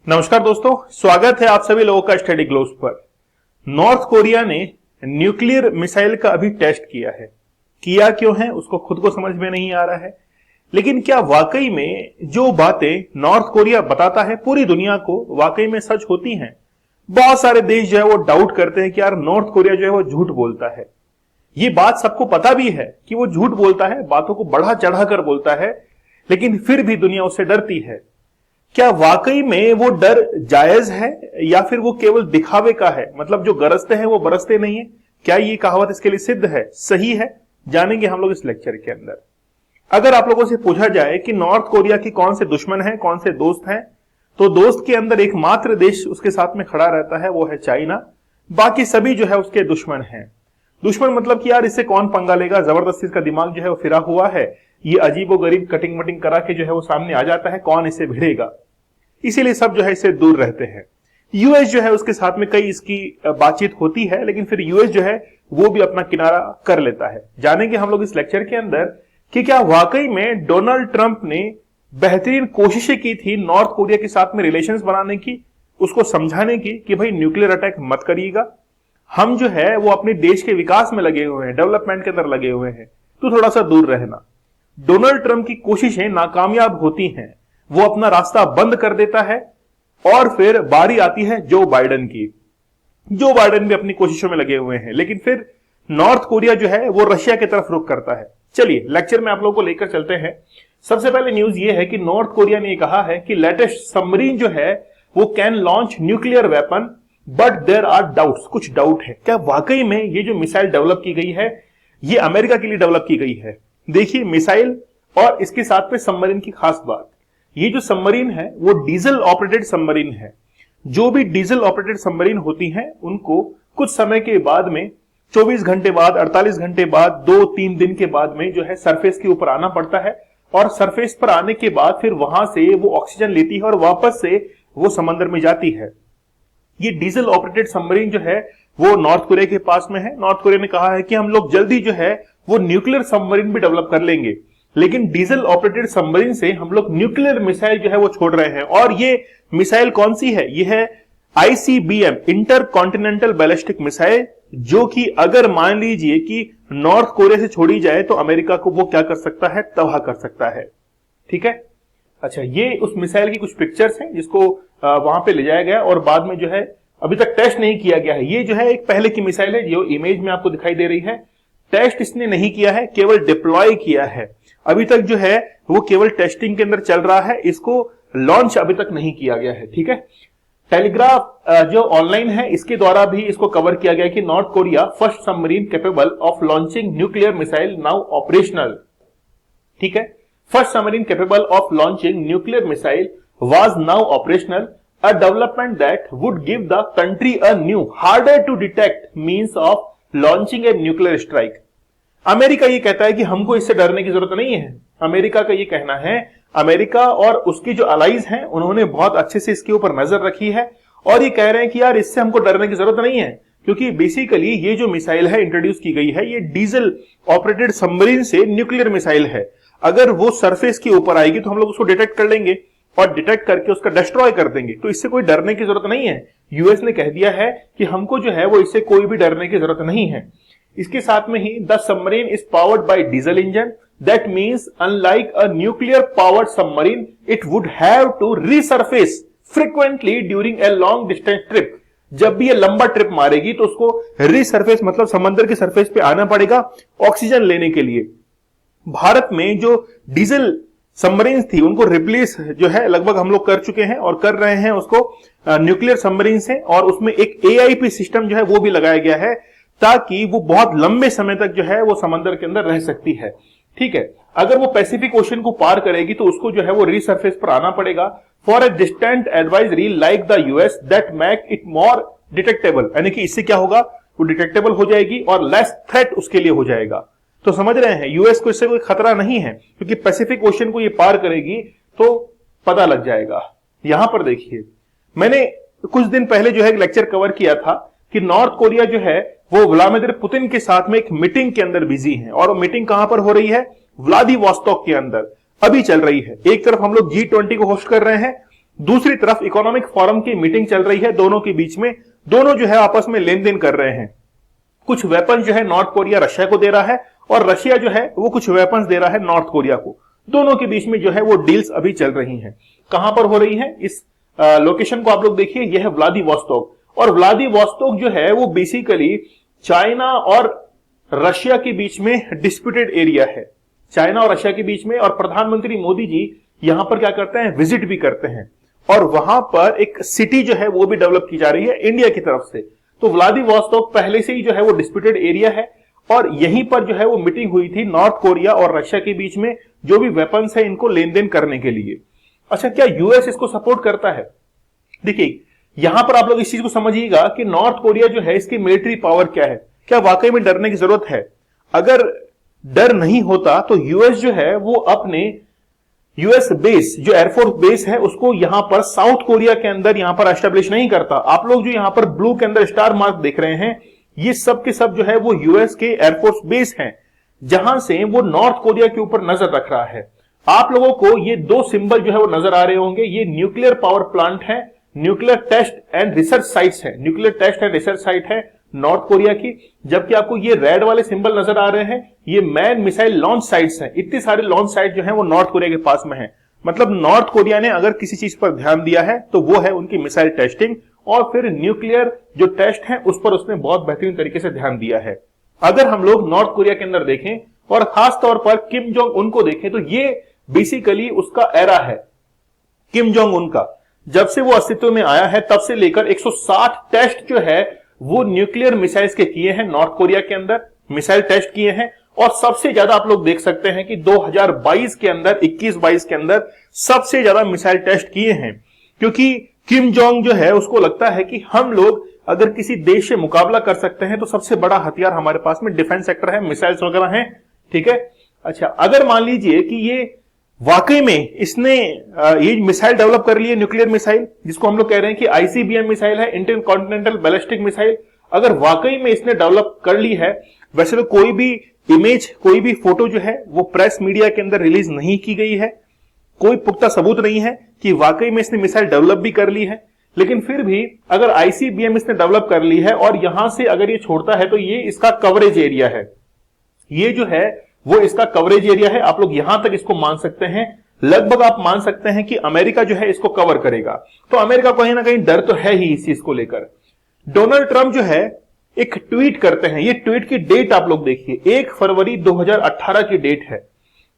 नमस्कार दोस्तों, स्वागत है आप सभी लोगों का स्टडी ग्लोब्स पर। नॉर्थ कोरिया ने न्यूक्लियर मिसाइल का अभी टेस्ट किया है। किया क्यों है उसको खुद को समझ में नहीं आ रहा है, लेकिन क्या वाकई में जो बातें नॉर्थ कोरिया बताता है पूरी दुनिया को वाकई में सच होती हैं? बहुत सारे देश जो है वो डाउट करते हैं कि यार नॉर्थ कोरिया जो है वो झूठ बोलता है। ये बात सबको पता भी है कि वो झूठ बोलता है, बातों को बढ़ा चढ़ाकर बोलता है, लेकिन फिर भी दुनिया उससे डरती है। क्या वाकई में वो डर जायज है या फिर वो केवल दिखावे का है? मतलब जो गरजते हैं वो बरसते नहीं है। क्या ये कहावत इसके लिए सिद्ध है, सही है? जानेंगे हम लोग इस लेक्चर के अंदर। अगर आप लोगों से पूछा जाए कि नॉर्थ कोरिया की कौन से दुश्मन हैं, कौन से दोस्त हैं, तो दोस्त के अंदर एकमात्र देश उसके साथ में खड़ा रहता है, वो है चाइना। बाकी सभी जो है उसके दुश्मन हैं। दुश्मन मतलब कि यार इससे कौन पंगा लेगा, जबरदस्ती इसका दिमाग जो है वो फिरा हुआ है, ये अजीबोगरीब कटिंग वटिंग करा के जो है वो सामने आ जाता है, कौन इसे भिड़ेगा। इसीलिए सब जो है इससे दूर रहते हैं। यूएस जो है उसके साथ में कई इसकी बातचीत होती है, लेकिन फिर यूएस जो है वो भी अपना किनारा कर लेता है। जानेंगे हम लोग इस लेक्चर के अंदर कि क्या वाकई में डोनाल्ड ट्रंप ने बेहतरीन कोशिशें की थी नॉर्थ कोरिया के साथ में रिलेशंस बनाने की, उसको समझाने की कि भाई न्यूक्लियर अटैक मत करिएगा, हम जो है वो अपने देश के विकास में लगे हुए हैं, डेवलपमेंट के अंदर लगे हुए हैं, तो थोड़ा सा दूर रहना। डोनाल्ड ट्रंप की कोशिशें नाकामयाब होती हैं, वो अपना रास्ता बंद कर देता है और फिर बारी आती है जो बाइडेन की। जो बाइडेन भी अपनी कोशिशों में लगे हुए हैं, लेकिन फिर नॉर्थ कोरिया जो है वो रशिया की तरफ रुख करता है। चलिए लेक्चर में आप लोगों को लेकर चलते हैं। सबसे पहले न्यूज ये है कि नॉर्थ कोरिया ने कहा है कि लेटेस्ट सबमरीन जो है वो can launch nuclear weapon, but there are doubts, कुछ डाउट है। क्या वाकई में ये जो मिसाइल डेवलप की गई है ये अमेरिका के लिए डेवलप की गई है? देखिए मिसाइल और इसके साथ में सबमरीन की खास बात, ये जो सबमरीन है वो डीजल ऑपरेटेड सबमरीन है। जो भी डीजल ऑपरेटेड सबमरीन होती हैं उनको कुछ समय के बाद में 24 घंटे बाद, 48 घंटे बाद, 2-3 दिन के बाद में जो है सरफेस के ऊपर आना पड़ता है, और सरफेस पर आने के बाद फिर वहां से वो ऑक्सीजन लेती है और वापस से वो समंदर में जाती है। ये डीजल ऑपरेटेड सबमरीन जो है वो नॉर्थ कोरिया के पास में है। नॉर्थ कोरिया ने कहा है कि हम लोग जल्दी जो है वो न्यूक्लियर सबमरीन भी डेवलप कर लेंगे, लेकिन डीजल ऑपरेटेड सबमरीन से हम लोग न्यूक्लियर मिसाइल जो है वो छोड़ रहे हैं। और ये मिसाइल कौन सी है? ये है ICBM, inter continental ballistic missile, जो कि अगर मान लीजिए कि नॉर्थ कोरिया से छोड़ी जाए तो अमेरिका को वो क्या कर सकता है, तबाह कर सकता है। ठीक है, अच्छा ये उस मिसाइल की कुछ पिक्चर्स हैं जिसको वहां पे ले जाया गया और बाद में जो है अभी तक टेस्ट नहीं किया गया है। ये जो है एक पहले की मिसाइल है जो इमेज में आपको दिखाई दे रही है। टेस्ट इसने नहीं किया है, केवल डिप्लॉय किया है। अभी तक जो है वो केवल टेस्टिंग के अंदर चल रहा है, इसको लॉन्च अभी तक नहीं किया गया है। ठीक है, टेलीग्राफ जो ऑनलाइन है इसके द्वारा भी इसको कवर किया गया कि North Korea first submarine capable of launching nuclear missile now operational. ठीक है, first submarine capable of launching nuclear missile was now operational, a development that would give the country a new harder to detect means of launching a nuclear strike. America ये कहता है कि हमको इससे डरने की जरूरत नहीं है। अमेरिका का ये कहना है, अमेरिका और उसकी जो अलाइज हैं उन्होंने बहुत अच्छे से इसके ऊपर नजर रखी है और ये कह रहे हैं कि यार इससे हमको डरने की जरूरत नहीं है, क्योंकि बेसिकली ये जो मिसाइल है इंट्रोड्यूस की गई है ये डीजल ऑपरेटेड सबमरीन से न्यूक्लियर मिसाइल है। अगर वो सरफेस के ऊपर आएगी तो हम लोग उसको डिटेक्ट कर लेंगे और डिटेक्ट करके उसका डिस्ट्रॉय कर देंगे, तो इससे कोई डरने की जरूरत नहीं है। यूएस ने कह दिया है कि हमको जो है वो इससे कोई भी डरने की जरूरत नहीं है। इसके साथ में ही the submarine is powered by diesel engine, that means unlike a nuclear powered submarine it would have to resurface frequently during a long distance trip. जब भी ये लंबा ट्रिप मारेगी तो उसको रीसरफेस मतलब समंदर के सरफेस पे आना पड़ेगा ऑक्सीजन लेने के लिए। भारत में जो डीजल सबमरीन थी उनको रिप्लेस जो है लगभग हम लोग कर चुके हैं और कर रहे हैं उसको न्यूक्लियर सबमरीन से, और उसमें एक AIP सिस्टम जो है वो भी लगाया गया है ताकि वो बहुत लंबे समय तक जो है वो समंदर के अंदर रह सकती है। ठीक है, अगर वो पैसिफिक ओशन को पार करेगी तो उसको जो है वो रीसरफेस पर आना पड़ेगा for a distant advisory like the US that make it more detectable. यानी कि इससे क्या होगा, वो डिटेक्टेबल हो जाएगी और लेस थ्रेट उसके लिए हो जाएगा। तो समझ रहे हैं, यूएस को इससे कोई खतरा नहीं है क्योंकि पैसिफिक ओशन को ये पार करेगी तो पता लग जाएगा। यहां पर देखिए, मैंने कुछ दिन पहले जो है एक लेक्चर कवर किया था कि नॉर्थ कोरिया जो है वो व्लादिमीर पुतिन के साथ में एक मीटिंग के अंदर बिजी है, और वो मीटिंग कहां पर हो रही है, व्लादिवोस्तोक के अंदर। अभी चल रही है। एक तरफ हम लोग G20 को होस्ट कर रहे हैं, दूसरी तरफ इकोनॉमिक फोरम की मीटिंग चल रही है दोनों के बीच में, दोनों जो है आपस में लेन देन कर रहे हैं। कुछ वेपन जो है नॉर्थ कोरिया रशिया को दे रहा है और रशिया जो है वो कुछ वेपन्स दे रहा है नॉर्थ कोरिया को। दोनों के बीच में जो है वो डील्स अभी चल रही हैं। कहां पर हो रही है, इस लोकेशन को आप लोग देखिए, यह है व्लादिवोस्तोक। और व्लादिवोस्तोक जो है वो बेसिकली चाइना और रशिया के बीच में डिस्प्यूटेड एरिया है, चाइना और रशिया के बीच में। और प्रधानमंत्री मोदी जी यहां पर क्या करते हैं, विजिट भी करते हैं और वहां पर एक सिटी जो है वो भी डेवलप की जा रही है इंडिया की तरफ से। तो व्लादिवोस्तोक पहले से ही जो है वो डिस्प्यूटेड एरिया है और यहीं पर जो है वो मीटिंग हुई थी नॉर्थ कोरिया और रशिया के बीच में, जो भी वेपन्स है इनको लेन देन करने के लिए। अच्छा, क्या यूएस इसको सपोर्ट करता है? देखिए यहां पर आप लोग इस चीज को समझिएगा कि नॉर्थ कोरिया जो है इसकी मिलिट्री पावर क्या है, क्या वाकई में डरने की जरूरत है? अगर डर नहीं होता तो यूएस जो है वो अपने यूएस बेस, जो एयरफोर्स बेस है, उसको यहां पर साउथ कोरिया के अंदर यहां पर एस्टेब्लिश नहीं करता। आप लोग जो यहां पर ब्लू के अंदर स्टार मार्क देख रहे हैं, ये सब के सब जो है वो यूएस के एयरफोर्स बेस हैं, जहां से वो नॉर्थ कोरिया के ऊपर नजर रख रहा है। आप लोगों को ये दो सिंबल जो है वो नजर आ रहे होंगे, ये न्यूक्लियर पावर प्लांट है, nuclear test and research sites है, nuclear test and research site है नॉर्थ कोरिया की। जबकि आपको ये रेड वाले सिंबल नजर आ रहे हैं, ये मैन मिसाइल लॉन्च साइट्स हैं। इतनी सारे लॉन्च साइट जो है वो नॉर्थ कोरिया के पास में है। मतलब नॉर्थ कोरिया ने अगर किसी चीज पर ध्यान दिया है तो वो है उनकी मिसाइल टेस्टिंग, और फिर न्यूक्लियर जो टेस्ट है उस पर उसने बहुत बेहतरीन तरीके से ध्यान दिया है। अगर हम लोग नॉर्थ कोरिया के अंदर देखें और खास तौर पर किम जोंग उन को देखें, तो ये बेसिकली उसका एरा है किम जोंग उन का। जब से वो अस्तित्व में आया है तब से लेकर 160 टेस्ट जो है वो न्यूक्लियर मिसाइल्स के किए हैं नॉर्थ कोरिया के अंदर, मिसाइल टेस्ट किए हैं। और सबसे ज्यादा आप लोग देख सकते हैं कि 2022 के अंदर, 21-22 के अंदर सबसे ज्यादा मिसाइल टेस्ट किए हैं, क्योंकि किम जोंग जो है उसको लगता है कि हम लोग अगर किसी देश से मुकाबला कर सकते हैं तो सबसे बड़ा हथियार हमारे पास में डिफेंस सेक्टर है, मिसाइल्स वगैरह हैं, ठीक है। अच्छा, अगर मान लीजिए कि ये वाकई में इसने ये मिसाइल डेवलप कर ली है, न्यूक्लियर मिसाइल, जिसको हम लोग कह रहे हैं कि आईसीबीएम मिसाइल है, इंटरकॉन्टिनेंटल बैलिस्टिक मिसाइल, अगर वाकई में इसने डेवलप कर ली है, वैसे तो कोई भी इमेज, कोई भी फोटो जो है वो प्रेस मीडिया के अंदर रिलीज नहीं की गई है, कोई पुख्ता सबूत नहीं है कि वाकई में इसने मिसाइल डेवलप भी कर ली है। लेकिन फिर भी अगर आईसीबीएम इसने डेवलप कर ली है और यहां से अगर ये छोड़ता है तो ये इसका कवरेज एरिया है, ये जो है वो इसका कवरेज एरिया है। आप लोग यहां तक इसको मान सकते हैं, लगभग आप मान सकते हैं कि अमेरिका जो है इसको कवर करेगा। तो अमेरिका को कहीं ना कहीं डर तो है ही इस चीज को लेकर। डोनाल्ड ट्रंप जो है एक ट्वीट करते हैं, ये ट्वीट की डेट आप लोग देखिए, 1 फरवरी 2018 की डेट है।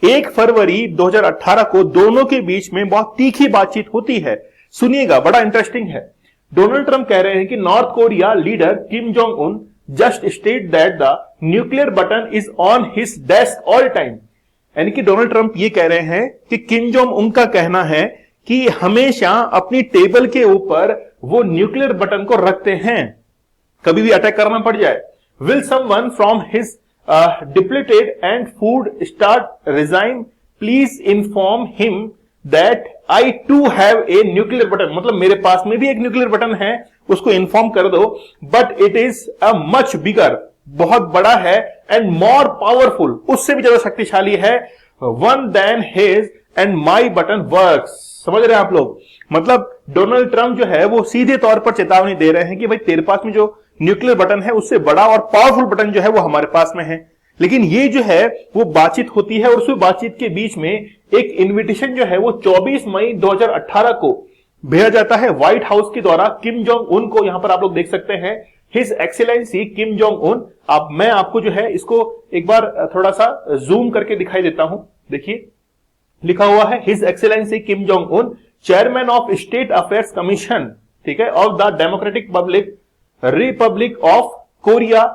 1 फरवरी 2018 को दोनों के बीच में बहुत तीखी बातचीत होती है। सुनिएगा, बड़ा इंटरेस्टिंग है। डोनाल्ड ट्रंप कह रहे हैं कि North Korea leader Kim Jong Un just state that the nuclear button is on his desk all time. यानी कि डोनाल्ड ट्रंप ये कह रहे हैं कि किम जोंग उन का कहना है कि हमेशा अपनी टेबल के ऊपर वो न्यूक्लियर बटन को रखते हैं, कभी भी अटैक करना पड़ जाए। Will someone from his depleted and food start resign, please inform him that I too have a nuclear button. मतलब मेरे पास में भी एक न्यूक्लियर बटन है, उसको इन्फॉर्म कर दो, but it is a much bigger, बहुत बड़ा है, एंड मोर पावरफुल, उससे भी ज्यादा शक्तिशाली है, one than his and my button works. समझ रहे हैं आप लोग? मतलब डोनाल्ड ट्रंप जो है वो सीधे तौर पर चेतावनी दे रहे हैं कि भाई तेरे पास में जो न्यूक्लियर बटन है उससे बड़ा और पावरफुल बटन जो है वो हमारे पास में है। लेकिन ये जो है वो बातचीत होती है और उस बातचीत के बीच में एक इन्विटेशन जो है वो 24 मई 2018 को भेजा जाता है व्हाइट हाउस के द्वारा किम जोंग उन को। यहां पर आप लोग देख सकते हैं his excellency Kim Jong Un. मैं आपको जो है इसको एक बार थोड़ा सा जूम करके दिखाई देता हूं। देखिए लिखा हुआ है his excellency Kim Jong Un, chairman of state affairs commission, ठीक है, of the democratic Republic of Korea,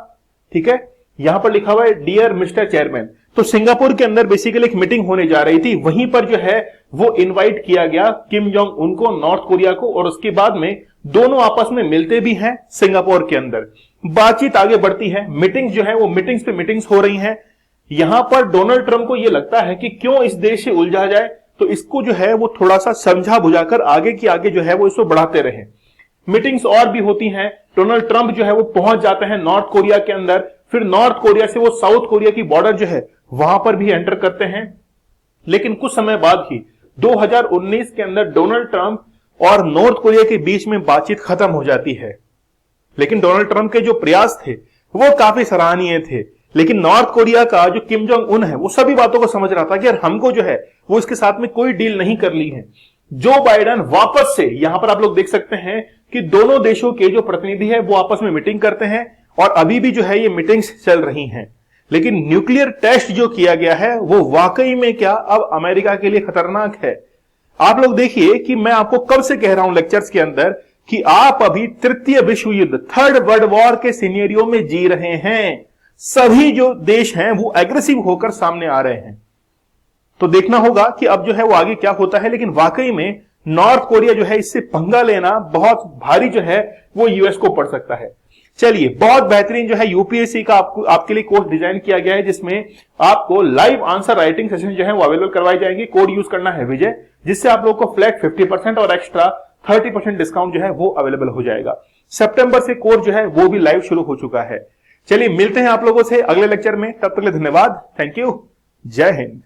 ठीक है। यहां पर लिखा हुआ है डियर मिस्टर चेयरमैन। तो सिंगापुर के अंदर बेसिकली एक मीटिंग होने जा रही थी, वहीं पर जो है वो इनवाइट किया गया किम जोंग उन को, नॉर्थ कोरिया को, और उसके बाद में दोनों आपस में मिलते भी हैं सिंगापुर के अंदर। बातचीत आगे बढ़ती है, मीटिंग्स जो है वो मीटिंग्स पे मीटिंग्स हो रही हैं। यहां पर डोनाल्ड ट्रंप को यह लगता है कि क्यों इस देश से उलझा जाए, तो इसको जो है वो थोड़ा सा समझा बुझाकर आगे की आगे जो है वो इसको बढ़ाते रहे। मीटिंग्स और भी होती हैं, डोनाल्ड ट्रंप जो है वो पहुंच जाते हैं नॉर्थ कोरिया के अंदर, फिर नॉर्थ कोरिया से वो साउथ कोरिया की बॉर्डर जो है वहां पर भी एंटर करते हैं। लेकिन कुछ समय बाद ही 2019 के अंदर डोनाल्ड ट्रंप और नॉर्थ कोरिया के बीच में बातचीत खत्म हो जाती है। लेकिन डोनाल्ड ट्रंप के जो प्रयास थे वो काफी सराहनीय थे, लेकिन नॉर्थ कोरिया का जो किम जोंग उन है वो सभी बातों को समझ रहा था कि यार हमको जो है वो इसके साथ में कोई डील नहीं कर ली है। जो बाइडेन वापस से, यहां पर आप लोग देख सकते हैं कि दोनों देशों के जो प्रतिनिधि है वो आपस में मीटिंग करते हैं और अभी भी जो है ये मीटिंग्स चल रही हैं। लेकिन न्यूक्लियर टेस्ट जो किया गया है वो वाकई में क्या अब अमेरिका के लिए खतरनाक है। आप लोग देखिए कि मैं आपको कब से कह रहा हूं लेक्चर्स के अंदर कि आप अभी तृतीय विश्व युद्ध, थर्ड वर्ल्ड वॉर के सिनेरियो में जी रहे हैं। सभी जो देश हैं वो एग्रेसिव होकर सामने आ रहे हैं। तो देखना होगा कि अब जो है वो आगे क्या होता है। लेकिन वाकई में नॉर्थ कोरिया जो है इससे पंगा लेना बहुत भारी जो है वो यूएस को पड़ सकता है। चलिए, बहुत बेहतरीन जो है यूपीएससी का आपके लिए कोर्स डिजाइन किया गया है, जिसमें आपको लाइव आंसर राइटिंग सेशन जो है वो अवेलेबल करवाई जाएंगे। कोड यूज करना है विजय, जिससे आप लोगों को फ्लैट 50% और एक्स्ट्रा 30% डिस्काउंट जो है वो अवेलेबल हो जाएगा। सितंबर से कोर्स जो है वो भी लाइव शुरू हो चुका है। चलिए मिलते हैं आप लोगों से अगले लेक्चर में, तब तक के लिए धन्यवाद। Thank you. जय हिंद।